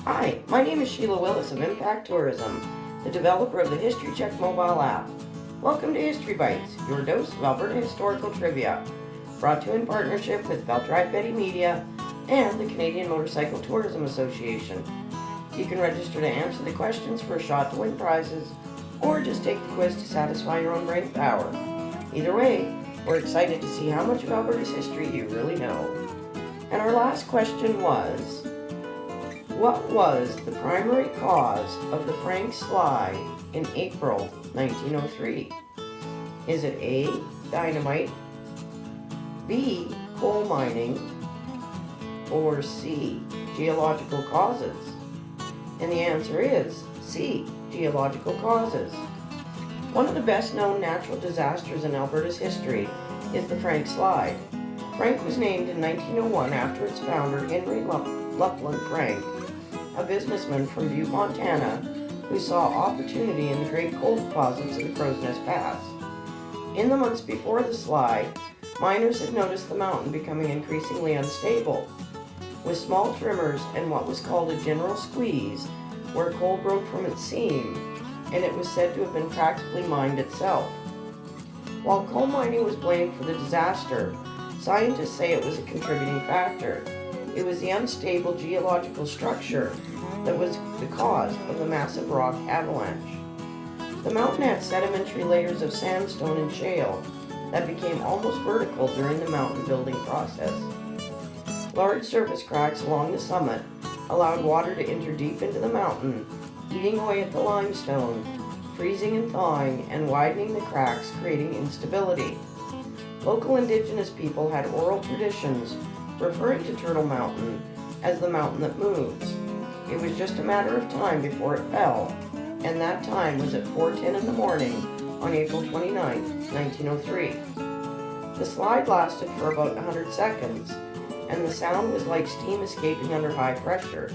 Hi, my name is Sheila Willis of Impact Tourism, the developer of the History Check mobile app. Welcome to History Bites, your dose of Alberta historical trivia, brought to you in partnership with Belt Drive Betty Media and the Canadian Motorcycle Tourism Association. You can register to answer the questions for a shot to win prizes, or just take the quiz to satisfy your own brain power. Either way, we're excited to see how much of Alberta's history you really know. And our last question was, what was the primary cause of the Frank Slide in April 1903? Is it A, dynamite, B, coal mining, or C, geological causes? And the answer is C, geological causes. One of the best known natural disasters in Alberta's history is the Frank Slide. Frank was named in 1901 after its founder, Henry Luplin Frank, a businessman from Butte, Montana, who saw opportunity in the great coal deposits of the Crow's Nest Pass. In the months before the slide, miners had noticed the mountain becoming increasingly unstable. With small tremors and what was called a general squeeze, where coal broke from its seam, and it was said to have been practically mined itself. While coal mining was blamed for the disaster, scientists say it was a contributing factor. It was the unstable geological structure that was the cause of the massive rock avalanche. The mountain had sedimentary layers of sandstone and shale that became almost vertical during the mountain building process. Large surface cracks along the summit allowed water to enter deep into the mountain, eating away at the limestone, freezing and thawing, and widening the cracks, creating instability. Local indigenous people had oral traditions referring to Turtle Mountain as the mountain that moves. It was just a matter of time before it fell, and that time was at 4:10 in the morning on April 29, 1903. The slide lasted for about 100 seconds, and the sound was like steam escaping under high pressure.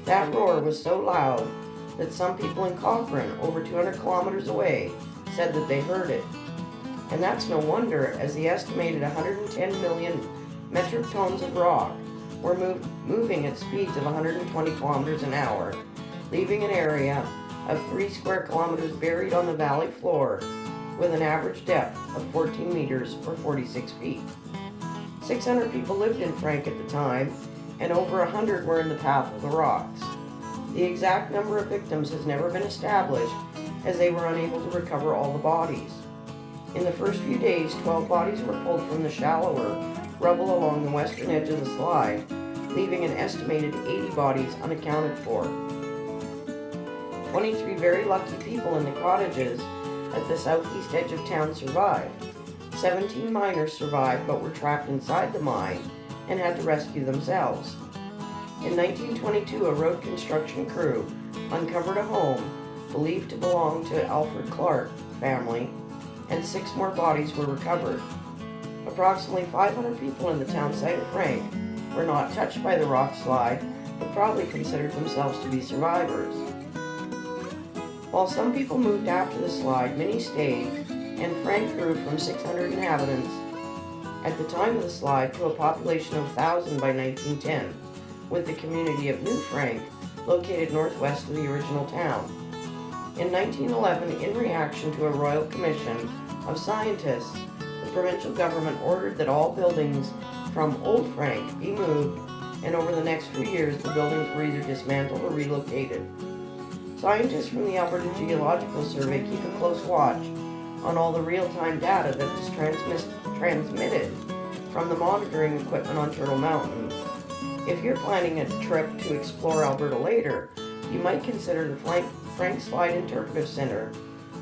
That roar was so loud that some people in Cochrane, over 200 kilometers away, said that they heard it. And that's no wonder, as the estimated 110 million metric tons of rock were moving at speeds of 120 kilometers an hour, leaving an area of 3 square kilometers buried on the valley floor with an average depth of 14 meters or 46 feet. 600 people lived in Frank at the time, and over 100 were in the path of the rocks. The exact number of victims has never been established, as they were unable to recover all the bodies. In the first few days, 12 bodies were pulled from the shallower rubble along the western edge of the slide, leaving an estimated 80 bodies unaccounted for. 23 very lucky people in the cottages at the southeast edge of town survived. 17 miners survived but were trapped inside the mine and had to rescue themselves. In 1922, a road construction crew uncovered a home believed to belong to Alfred Clark family, and 6 more bodies were recovered. Approximately 500 people in the town site of Frank were not touched by the rock slide, but probably considered themselves to be survivors. While some people moved after the slide, many stayed, and Frank grew from 600 inhabitants at the time of the slide to a population of 1,000 by 1910, with the community of New Frank located northwest of the original town. In 1911, in reaction to a royal commission of scientists, the provincial government ordered that all buildings from Old Frank be moved, and over the next few years the buildings were either dismantled or relocated. Scientists from the Alberta Geological Survey keep a close watch on all the real-time data that is transmitted from the monitoring equipment on Turtle Mountain. If you're planning a trip to explore Alberta later, you might consider the Frank Slide Interpretive Center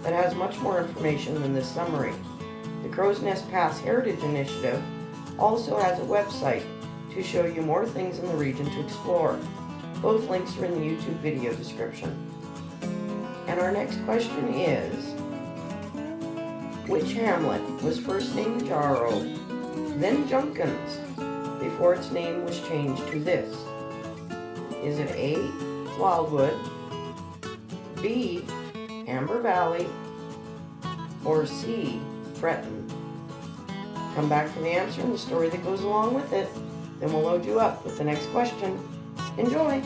that has much more information than this summary. The Crow's Nest Pass Heritage Initiative also has a website to show you more things in the region to explore. Both links are in the YouTube video description. And our next question is, which hamlet was first named Jarrow, then Junkins, before its name was changed to this? Is it A, Wildwood, B, Amber Valley, or C, Breton? Come back for the answer and the story that goes along with it. Then we'll load you up with the next question. Enjoy!